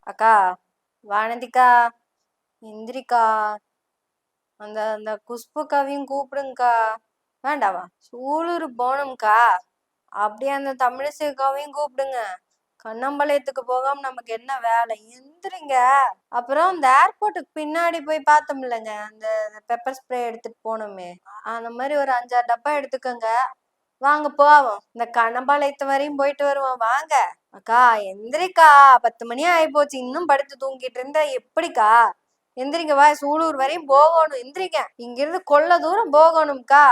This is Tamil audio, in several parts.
அக்கா, வானதிக்கா, இந்திரிக்கா, அந்த அந்த குஷ்புக்காவையும் கூப்பிடுங்கக்கா. வேண்டாவா? சூலூர் போகணும்க்கா. அப்படியே அந்த தமிழிசைக்காவையும் கூப்பிடுங்க. கண்ணம்பாளையத்துக்கு போகாம நமக்கு என்ன வேலை? எந்திரிங்க. அப்புறம் இந்த ஏர்போர்ட்டுக்கு பின்னாடி போய் பார்த்தோம்லங்க, அந்த பெப்பர் ஸ்ப்ரே எடுத்துட்டு போனோமே, அந்த மாதிரி ஒரு 5-6 டப்பா எடுத்துக்கோங்க. வாங்க போவோம். இந்த கண்ணம்பாளையத்து வரையும் போயிட்டு வருவோம். வாங்க. அக்கா எந்திரிக்கா, 10 மணி ஆகி போச்சு, இன்னும் படுத்து தூங்கிட்டு இருந்தா எப்படிக்கா? எந்திரிங்க, வா, சூலூர் வரையும் போகணும். எந்திரிங்க, இங்கிருந்து கொள்ள தூரம் போகணும்க்கா.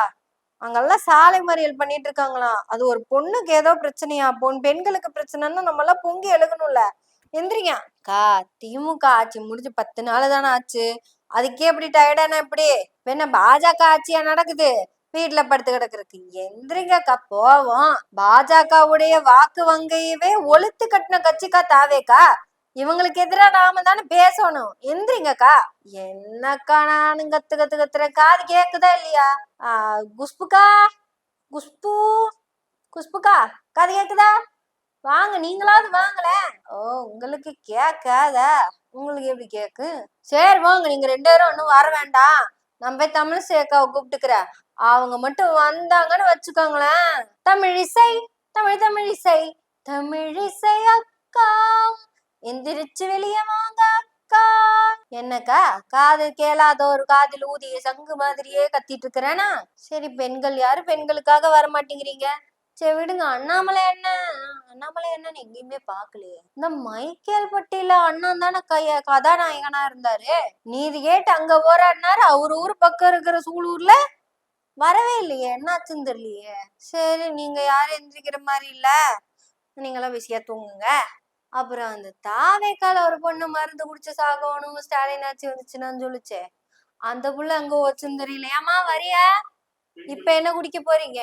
அங்கெல்லாம் சாலை மறியல் பண்ணிட்டு இருக்காங்களாம். அது ஒரு பொண்ணுக்கு ஏதோ பிரச்சனையா? பெண்களுக்கு பிரச்சனைன்னா நம்ம எல்லாம் பொங்கி எழுகணும்ல. எந்திரிங்க. அக்கா, திமுக ஆட்சி முடிஞ்சு 10 நாள் தானே ஆச்சு, அதுக்கே எப்படி டயர்டானா எப்படி? என்ன பாஜக ஆட்சியா நடக்குது வீட்டுல படுத்து கிடக்குறதுக்கு? எந்திரிங்கக்கா, போவோம். பாஜகவுடைய வாக்கு வங்கையவே ஒழித்து கட்டின கட்சிக்கா தாவேக்கா. இவங்களுக்கு எதிராக நாம தானே பேசணும். எந்திரிங்கக்கா. என்னக்கா நானும் கத்து கத்து கத்துறேன், காது கேக்குதா இல்லையா? குஷ்புக்கா, குஷ்பு, குஷ்புக்கா, காது கேக்குதா? வாங்க, நீங்களாவது வாங்களேன். ஓ, உங்களுக்கு கேக்காதா? உங்களுக்கு எப்படி கேக்கு? சரி வாங்க, நீங்க 2 பேரும் ஒன்னும் வர வேண்டாம். நான் போய் தமிழிசைக்காவை கூப்பிட்டுக்கிறேன். அவங்க மட்டும் வந்தாங்கன்னு வச்சுக்கோங்களேன். தமிழிசை, தமிழிசை, தமிழிசை அக்கா, எந்திரிச்சு வெளியே வாங்க அக்கா. என்னக்கா, காது கேளாத ஒரு காதில் ஊதிய சங்கு மாதிரியே கத்திட்டு இருக்கிறேனா? சரி, பெண்கள் யாரு பெண்களுக்காக வர மாட்டேங்கிறீங்க? சரி விடுங்க. அண்ணாமலை அண்ணன் எங்கேயுமே பாக்கலையே. இந்த மைக்கேல் பட்டியில அண்ணன் தானே கதாநாயகனா இருந்தாரு. நீதி கேட்டு அங்க போராடினாரு. அவரு ஊரு பக்கம் இருக்கிற சூலூர்ல வரவே இல்லையே, என்னாச்சுன்னு தெரியலையே. சரி, நீங்க யாரும் எந்திரிக்கிற மாதிரி இல்ல, நீங்களாம் விஷயா தூங்குங்க. அப்புறம் அந்த தாவேக்கால ஒரு பொண்ணு மருந்து குடிச்சு சாகணும், ஸ்டாலின் ஆட்சி வந்துச்சுன்னு சொல்லிச்சே, அந்த புள்ள அங்க வச்சுன்னு தெரியலையாமா. வரியா? இப்ப என்ன குடிக்க போறீங்க?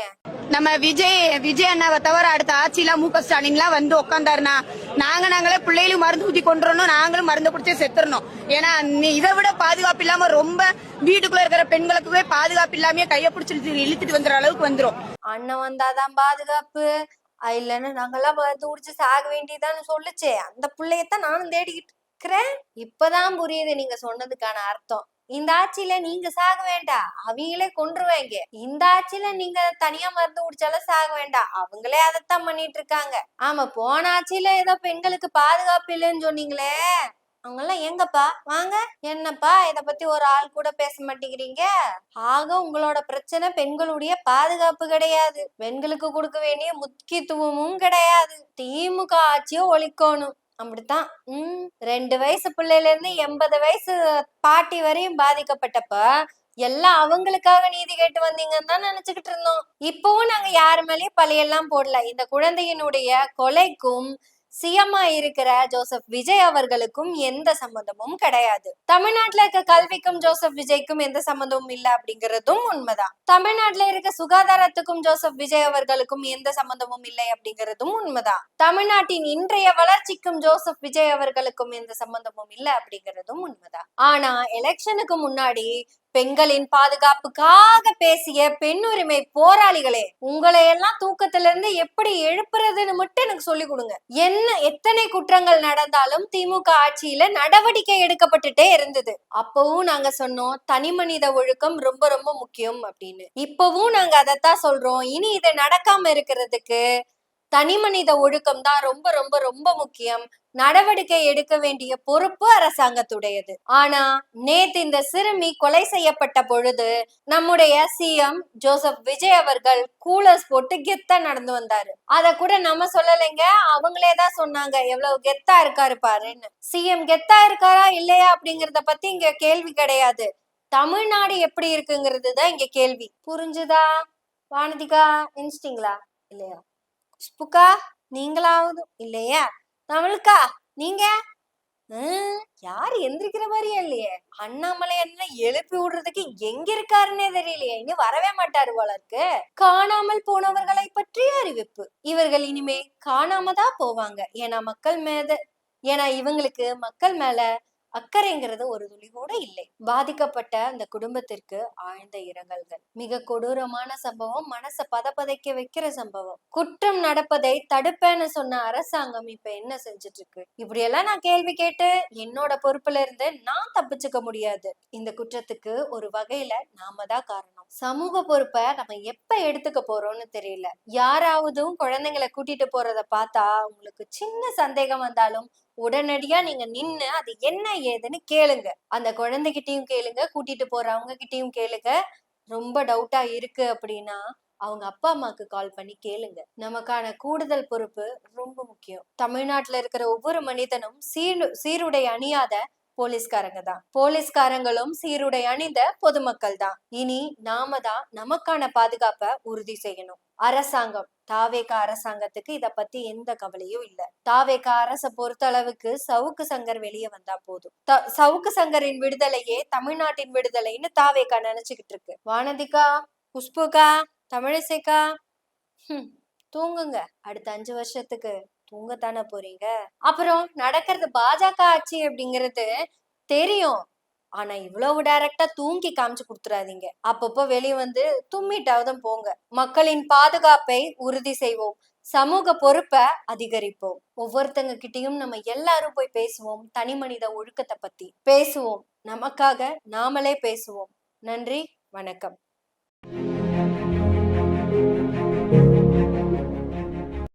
நம்ம விஜய் அண்ணாவை தவிர அடுத்த ஆட்சியில மு.க. ஸ்டாலின் எல்லாம் வந்து உட்காந்தாருனா நாங்களே பிள்ளைகளும் மருந்து ஊத்தி கொண்டுறணும், நாங்களும் மருந்து குடிச்சே செத்துறணும். ஏன்னா இதை விட பாதுகாப்பு இல்லாம ரொம்ப வீட்டுக்குள்ள இருக்கிற பெண்களுக்குவே பாதுகாப்பு இல்லாம கைய பிடிச்சிட்டு இழுத்துட்டு வந்துற அளவுக்கு வந்துரும். அண்ணன் வந்தாதான் பாதுகாப்பு, இல்லன்னு நாங்கெல்லாம் மருந்து குடிச்சு சாக வேண்டியதான்னு சொல்லுச்சே, அந்த பிள்ளையத்தான் நானும் தேடிக்கிட்டு இருக்கிறேன். இப்பதான் புரியுது நீங்க சொன்னதுக்கான அர்த்தம். இந்த ஆட்சியில நீங்க சாக வேண்டாம், அவங்களே கொன்றுவாங்க. இந்த ஆட்சியில நீங்க தனியா மருந்து குடிச்சாலும் சாக வேண்டாம், அவங்களே அதைத்தான் பண்ணிட்டு இருக்காங்க. ஆமா, போன ஆட்சியில ஏதோ பெண்களுக்கு பாதுகாப்பு இல்லைன்னு சொன்னீங்களே, அவங்கெல்லாம் எங்கப்பா? வாங்க. என்னப்பா இத பத்தி ஒரு ஆள் கூட பேச மாட்டேங்கிறீங்க? ஆக உங்களோட பிரச்சனை பெண்களுடைய பாதுகாப்பு கிடையாது, பெண்களுக்கு கொடுக்க வேண்டிய முக்கியத்துவமும் கிடையாது. திமுக ஆட்சியை ஒழிக்கணும், அப்படித்தான். 2 வயசு பிள்ளையில இருந்து 80 வயசு பாட்டி வரையும் பாதிக்கப்பட்டப்ப எல்லாம் அவங்களுக்காக நீதி கேட்டு வந்தீங்கன்னு தான் நினைச்சுக்கிட்டு இருந்தோம். இப்பவும் நாங்க யாரு மேலேயும் பழியெல்லாம் போடல. இந்த குழந்தையினுடைய கொலைக்கும் சிஎம்மா இருக்கிற ஜோசப் விஜய் அவர்களுக்கும் எந்த சம்பந்தமும் கிடையாது. தமிழ்நாட்டுல இருக்க கல்விக்கும் ஜோசப் விஜய்க்கும் எந்த சம்பந்தமும் இல்ல அப்படிங்கறதும் உண்மைதான். தமிழ்நாட்டுல இருக்க சுகாதாரத்துக்கும் ஜோசப் விஜய் அவர்களுக்கும் எந்த சம்பந்தமும் இல்லை அப்படிங்கறதும் உண்மைதான். தமிழ்நாட்டின் இன்றைய வளர்ச்சிக்கும் ஜோசப் விஜய் அவர்களுக்கும் எந்த சம்பந்தமும் இல்லை அப்படிங்கறதும் உண்மைதான். ஆனா எலெக்ஷனுக்கு முன்னாடி பெண்களின் பாதுகாப்புக்காக பேசிய பெண் உரிமை போராளிகளே, உங்களை எல்லாம் தூக்கத்துல இருந்து எப்படி எழுப்புறதுன்னு மட்டும் எனக்கு சொல்லி கொடுங்க. எத்தனை குற்றங்கள் நடந்தாலும் திமுக ஆட்சியில நடவடிக்கை எடுக்கப்பட்டுட்டே இருந்தது. அப்பவும் நாங்க சொன்னோம் தனி மனித ஒழுக்கம் ரொம்ப ரொம்ப முக்கியம் அப்படின்னு. இப்பவும் நாங்க அதைத்தான் சொல்றோம். இனி இதை நடக்காம இருக்கிறதுக்கு தனி மனித ஒழுக்கம் தான் ரொம்ப ரொம்ப ரொம்ப முக்கியம். நடவடிக்கை எடுக்க வேண்டிய பொறுப்பு அரசாங்கத்துடையது. ஆனா நேத்து இந்த சிறுமி கொலை செய்யப்பட்ட பொழுது நம்முடைய சிஎம் ஜோசப் விஜய் அவர்கள் கூலர்ஸ் போட்டு கெத்தா நடந்து வந்தாரு. அத கூட நம்ம சொல்லலைங்க, அவங்களேதான் சொன்னாங்க எவ்வளவு கெத்தா இருக்காரு பாருன்னு. சிஎம் கெத்தா இருக்காரா இல்லையா அப்படிங்கறத பத்தி இங்க கேள்வி கிடையாது. தமிழ்நாடு எப்படி இருக்குங்கிறது தான் இங்க கேள்வி. புரிஞ்சுதா? வானதிகா எந்திச்சிட்டீங்களா இல்லையா? புஷ்புக்கா நீங்களாவது இல்லையா? தமிழ்கா நீங்க யாரு எந்திரிக்கிற மாதிரியே இல்லையே. அண்ணாமலை என்ன எழுப்பி விடுறதுக்கு எங்க இருக்காருன்னே தெரியலையே, இனி வரவே மாட்டாரு போல இருக்கு. காணாமல் போனவர்களை பற்றிய அறிவிப்பு. இவர்கள் இனிமே காணாம தான் போவாங்க. ஏன்னா இவங்களுக்கு மக்கள் மேல அக்கறைங்கிறது ஒரு துளி கூட இல்லை. பாதிக்கப்பட்ட அந்த குடும்பத்திற்கு ஆழ்ந்த இரங்கல்கள். மிக கொடூரமான சம்பவம், மனசை பதப்பதைக்க வைக்கிற சம்பவம். குற்றம் நடப்பதை தடுப்பேன்னு சொன்ன அரசாங்கம் இப்ப என்ன செஞ்சுட்டு இருக்கு? இப்படியெல்லாம் நான் கேள்வி கேட்டு என்னோட பொறுப்புல இருந்து நான் தப்பிச்சுக்க முடியாது. இந்த குற்றத்துக்கு ஒரு வகையில நாம தான் காரணம். சமூக பொறுப்பை நம்ம எப்ப எடுத்துக்க போறோம்னு தெரியல. யாராவதும் குழந்தைங்களை கூட்டிட்டு போறத பார்த்தா உங்களுக்கு சின்ன சந்தேகம் வந்தாலும் உடனடியா நீங்க நின்னு அது என்ன ஏதுன்னு கேளுங்க. அந்த குழந்தைகிட்டயும் கேளுங்க, கூட்டிட்டு போறவங்க கிட்டயும் கேளுங்க. ரொம்ப டவுட்டா இருக்கு அப்படின்னா அவங்க அப்பா அம்மாக்கு கால் பண்ணி கேளுங்க. நமக்கான கூடுதல் பொறுப்பு ரொம்ப முக்கியம். தமிழ்நாட்டுல இருக்கிற ஒவ்வொரு மனிதனும் சீருடை அணியாத போலீஸ்காரங்க தான். போலீஸ்காரங்களும் சீருடை அணிந்த பொதுமக்கள் தான். இனி நாம தான் நமக்கான பாதுகாப்பை உறுதி செய்யணும். அரசாங்கம், தாவேகா அரசாங்கத்துக்கு இத பத்தி எந்த கவலையும் இல்ல. தாவேகா அரச பொறுத்த அளவுக்கு சவுக்கு சங்கர் வெளியே வந்தா போதும். சவுக்கு சங்கரின் விடுதலையே தமிழ்நாட்டின் விடுதலைன்னு தாவேகா நினைச்சுக்கிட்டு இருக்கு. வானதிகா, குஷ்புகா, தமிழிசைக்கா, தூங்குங்க. அடுத்த 5 வருஷத்துக்கு தூங்கத்தானே போறீங்க. அப்புறம் நடக்கிறது பாஜக ஆட்சி அப்படிங்கிறது தெரியும். ஆனா இவ்வளவு டைரக்டா தூங்கி காமிச்சு கொடுத்துறாதீங்க. அப்பப்போ வெளியே வந்து தும்மிட்டாவது போங்க. மக்களின் பாதுகாப்பை உறுதி செய்வோம். சமூக பொறுப்பை அதிகரிப்போம். ஒவ்வொருத்தங்க கிட்டயும் நம்ம எல்லாரும் போய் பேசுவோம். தனி மனித ஒழுக்கத்தை பத்தி பேசுவோம். நமக்காக நாமளே பேசுவோம். நன்றி, வணக்கம்.